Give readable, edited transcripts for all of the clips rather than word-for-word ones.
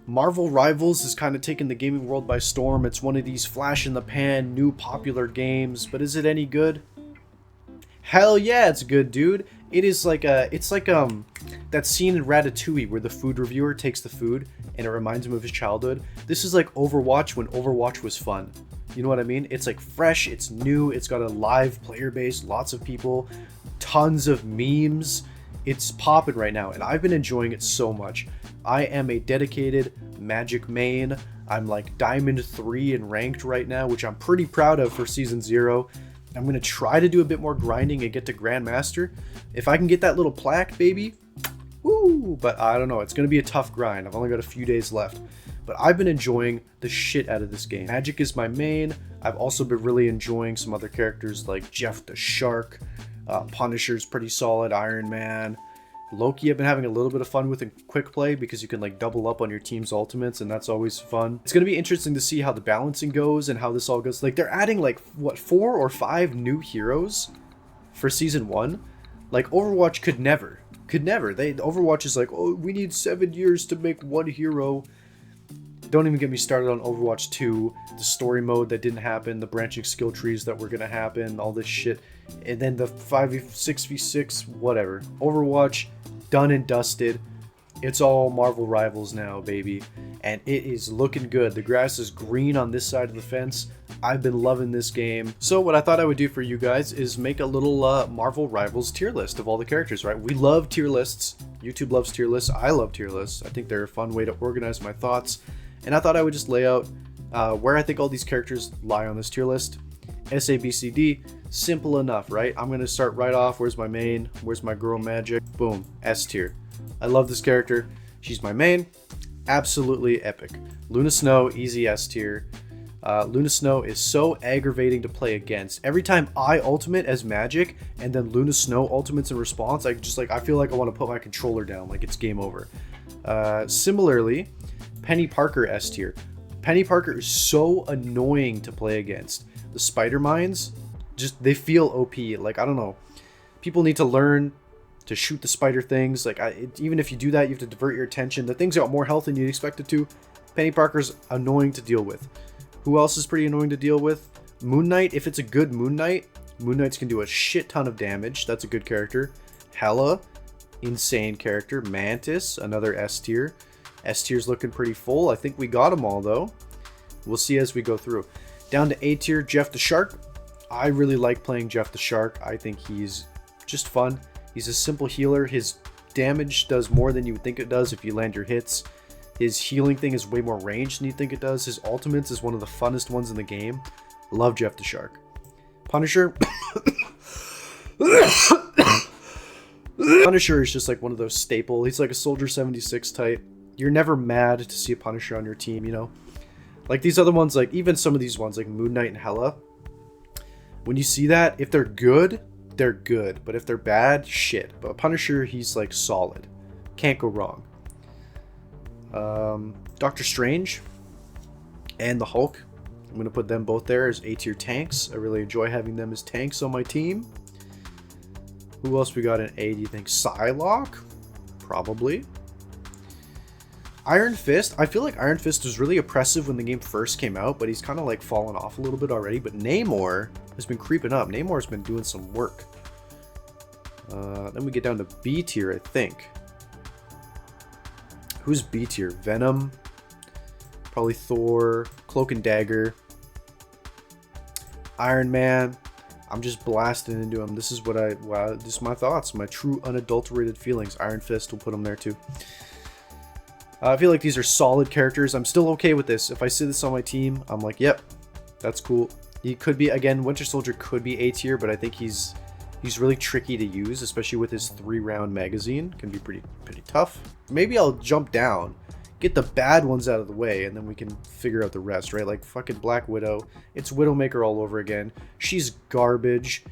Marvel Rivals is kind of taking the gaming world by storm. It's one of these flash in the pan, new popular games, but is it any good? Hell yeah, it's good, dude. It is like that scene in Ratatouille where the food reviewer takes the food and it reminds him of his childhood. This is like Overwatch when Overwatch was fun. You know what I mean? It's like fresh, it's new, it's got a live player base, lots of people, tons of memes. It's popping right now, and I've been enjoying it so much. I am a dedicated Magik main. I'm like Diamond 3 in ranked right now, which I'm pretty proud of for Season 0. I'm going to try to do a bit more grinding and get to Grandmaster. If I can get that little plaque, baby, woo! But I don't know, it's going to be a tough grind. I've only got a few days left. But I've been enjoying the shit out of this game. Magik is my main. I've also been really enjoying some other characters like Jeff the Shark. Punisher's pretty solid, Iron Man. Loki I've been having a little bit of fun with in quick play because you can like double up on your team's ultimates, and that's always fun. It's going to be interesting to see how the balancing goes and how this all goes. Like, they're adding like, what, 4 or 5 new heroes for Season 1? Like, Overwatch could never. Overwatch is like, oh, we need 7 years to make one hero. Don't even get me started on Overwatch 2, the story mode that didn't happen, the branching skill trees that were going to happen, all this shit. And then the 6v6, whatever. Overwatch, done and dusted. It's all Marvel Rivals now, baby. And it is looking good. The grass is green on this side of the fence. I've been loving this game. So what I thought I would do for you guys is make a little Marvel Rivals tier list of all the characters, right? We love tier lists. YouTube loves tier lists. I love tier lists. I think they're a fun way to organize my thoughts. And I thought I would just lay out where I think all these characters lie on this tier list. S, A, B, C, D. Simple enough, right? I'm going to start right off. Where's my main? Where's my girl Magik? Boom. S tier. I love this character. She's my main. Absolutely epic. Luna Snow, easy S tier. Luna Snow is so aggravating to play against. Every time I ultimate as Magik and then Luna Snow ultimates in response, I feel like I want to put my controller down, like it's game over. Similarly, Penny Parker S tier. Penny Parker is so annoying to play against. The spider mines, they feel OP. Like, I don't know. People need to learn to shoot the spider things. Like, even if you do that, you have to divert your attention. The thing's got more health than you'd expect it to. Penny Parker's annoying to deal with. Who else is pretty annoying to deal with? Moon Knight. If it's a good Moon Knight, Moon Knights can do a shit ton of damage. That's a good character. Hela, insane character. Mantis, another S tier. S tier's looking pretty full. I think we got them all, though. We'll see as we go through. Down to A tier, Jeff the Shark. I really like playing Jeff the Shark. I think he's just fun. He's a simple healer. His damage does more than you would think it does if you land your hits. His healing thing is way more ranged than you think it does. His ultimates is one of the funnest ones in the game. Love Jeff the Shark. Punisher. Punisher is just like one of those staple. He's like a Soldier 76 type. You're never mad to see a Punisher on your team, you know? Like these other ones, like even some of these ones, like Moon Knight and Hela. When you see that, if they're good, they're good. But if they're bad, shit. But Punisher, he's like solid. Can't go wrong. Doctor Strange and the Hulk. I'm going to put them both there as A tier tanks. I really enjoy having them as tanks on my team. Who else we got in A, do you think? Psylocke? Probably. Iron Fist. I feel like Iron Fist was really oppressive when the game first came out, but he's kind of like fallen off a little bit already. But Namor has been creeping up. Namor's been doing some work. Then we get down to B tier, I think. Who's B tier? Venom. Probably Thor. Cloak and Dagger. Iron Man. I'm just blasting into him. This is this is my thoughts. My true unadulterated feelings. Iron Fist, will put him there too. I feel like these are solid characters. I'm still okay with this. If I see this on my team, I'm like, yep, that's cool. He could be, again, Winter Soldier could be A tier, but I think he's really tricky to use, especially with his 3-round magazine. Can be pretty tough. Maybe I'll jump down, get the bad ones out of the way, and then we can figure out the rest, right? Like fucking Black Widow. It's Widowmaker all over again. She's garbage.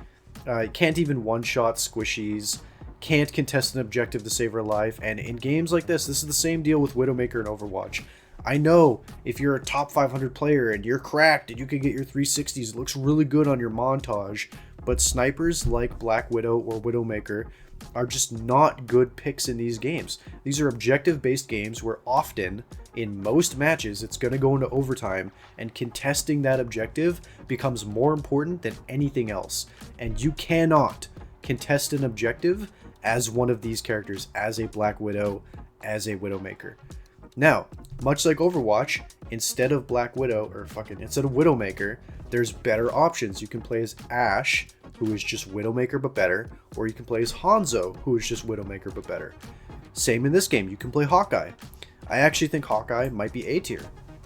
Can't even one-shot squishies. Can't contest an objective to save her life. And in games like this is the same deal with Widowmaker and Overwatch. I know if you're a top 500 player and you're cracked and you can get your 360s, it looks really good on your montage. But snipers like Black Widow or Widowmaker, are just not good picks in these games. These are objective-based games where often, in most matches, it's going to go into overtime, and contesting that objective becomes more important than anything else. And you cannot contest an objective as one of these characters, as a Black Widow, as a Widowmaker. Now, much like Overwatch, instead of Widowmaker, there's better options. You can play as Ashe, who is just Widowmaker but better, or you can play as Hanzo, who is just Widowmaker but better. Same in this game, you can play Hawkeye. I actually think Hawkeye might be A tier.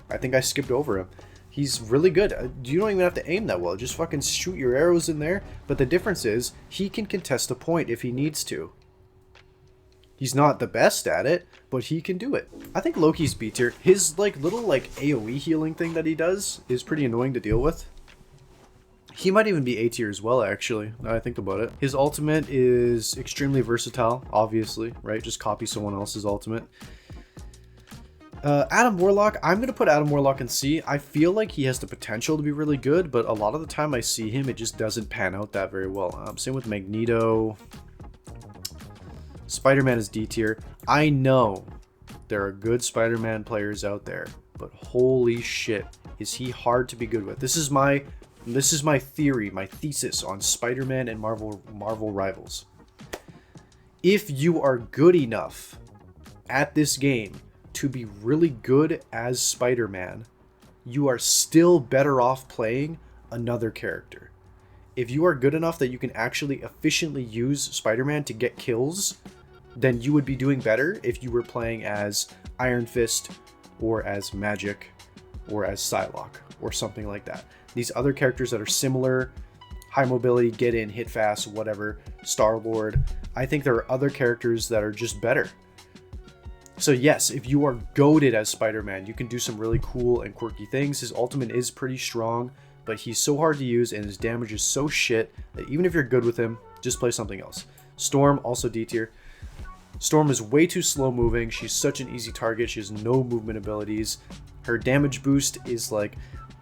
I think I skipped over him. He's really good. You don't even have to aim that well, just fucking shoot your arrows in there. But the difference is, he can contest a point if he needs to. He's not the best at it, but he can do it. I think Loki's B tier. His little AoE healing thing that he does is pretty annoying to deal with. He might even be A tier as well, actually, now I think about it. His ultimate is extremely versatile, obviously, right? Just copy someone else's ultimate. Adam Warlock, I'm going to put Adam Warlock in C. I feel like he has the potential to be really good, but a lot of the time I see him, it just doesn't pan out that very well. Same with Magneto. Spider-Man is D tier. I know there are good Spider-Man players out there, but holy shit, is he hard to be good with. This is my theory, my thesis on Spider-Man and Marvel Rivals. If you are good enough at this game to be really good as Spider-Man, you are still better off playing another character. If you are good enough that you can actually efficiently use Spider-Man to get kills, then you would be doing better if you were playing as Iron Fist or as Magik or as Psylocke or something like that. These other characters that are similar, high mobility, get in, hit fast, whatever, Star-Lord, I think there are other characters that are just better. So yes, if you are goated as Spider-Man, you can do some really cool and quirky things. His ultimate is pretty strong, but he's so hard to use and his damage is so shit that even if you're good with him, just play something else. Storm, also D tier. Storm is way too slow moving. She's such an easy target. She has no movement abilities. Her damage boost is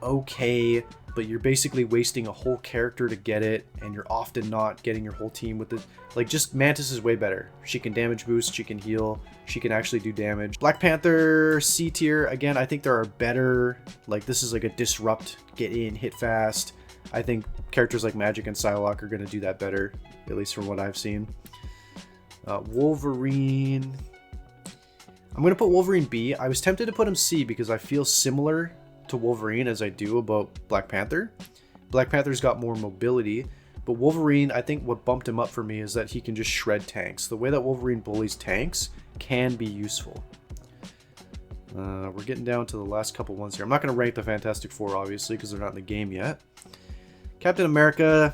okay, but you're basically wasting a whole character to get it, and you're often not getting your whole team with it. Just Mantis is way better. She can damage boost, she can heal, she can actually do damage. Black Panther, C tier. Again, I think there are better, this is a disrupt, get in, hit fast. I think characters like Magik and Psylocke are going to do that better, at least from what I've seen. Wolverine. I'm going to put Wolverine B. I was tempted to put him C because I feel similar to Wolverine as I do about Black Panther. Black Panther's got more mobility, but Wolverine, I think what bumped him up for me is that he can just shred tanks. The way that Wolverine bullies tanks can be useful. We're getting down to the last couple ones here. I'm not going to rank the Fantastic Four, obviously, because they're not in the game yet. Captain America,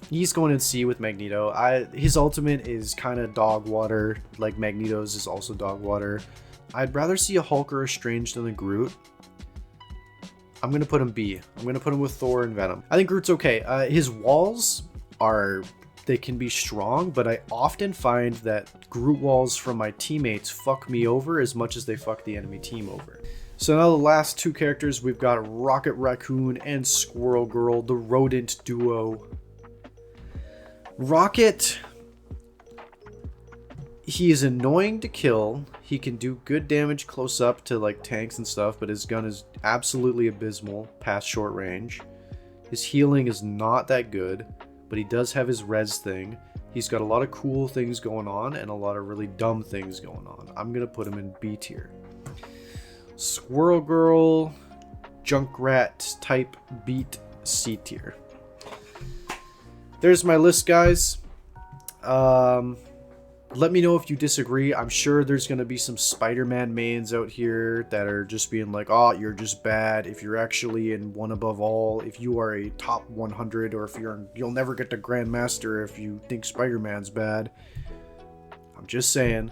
he's going in C with Magneto. His ultimate is kind of dog water, like Magneto's is also dog water. I'd rather see a Hulk or a Strange than a Groot. I'm going to put him B. I'm going to put him with Thor and Venom. I think Groot's okay. His walls they can be strong, but I often find that Groot walls from my teammates fuck me over as much as they fuck the enemy team over. So now the last two characters, we've got Rocket Raccoon and Squirrel Girl, the rodent duo. Rocket, he is annoying to kill. He can do good damage close up to tanks and stuff, but his gun is absolutely abysmal past short range. His healing is not that good, but he does have his res thing. He's got a lot of cool things going on and a lot of really dumb things going on. I'm going to put him in B tier. Squirrel Girl, Junkrat type beat, C tier. There's my list, guys. Let me know if you disagree. I'm sure there's going to be some Spider-Man mains out here that are just being like, oh, you're just bad. If you're actually in one above all, if you are a top 100, or if you'll never get to Grandmaster if you think Spider-Man's bad. I'm just saying,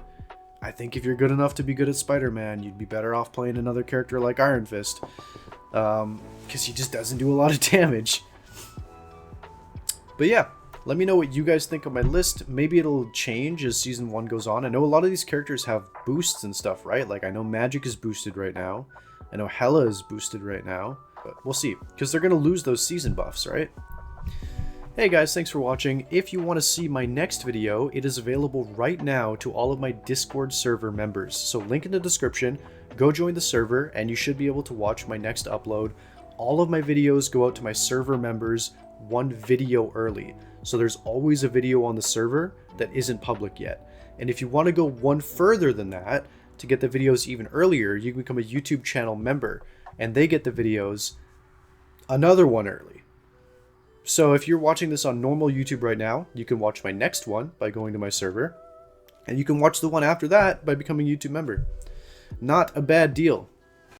I think if you're good enough to be good at Spider-Man, you'd be better off playing another character like Iron Fist. Because he just doesn't do a lot of damage. But yeah, let me know what you guys think of my list. Maybe it'll change as Season 1 goes on. I know a lot of these characters have boosts and stuff, right? I know Magik is boosted right now. I know Hela is boosted right now. But we'll see, because they're going to lose those season buffs, right? Hey guys, thanks for watching. If you want to see my next video, it is available right now to all of my Discord server members. So link in the description, go join the server, and you should be able to watch my next upload. All of my videos go out to my server members one video early. So there's always a video on the server that isn't public yet. And if you want to go one further than that, to get the videos even earlier, you can become a YouTube channel member, and they get the videos another one early. So if you're watching this on normal YouTube right now, you can watch my next one by going to my server, and you can watch the one after that by becoming a YouTube member. Not a bad deal.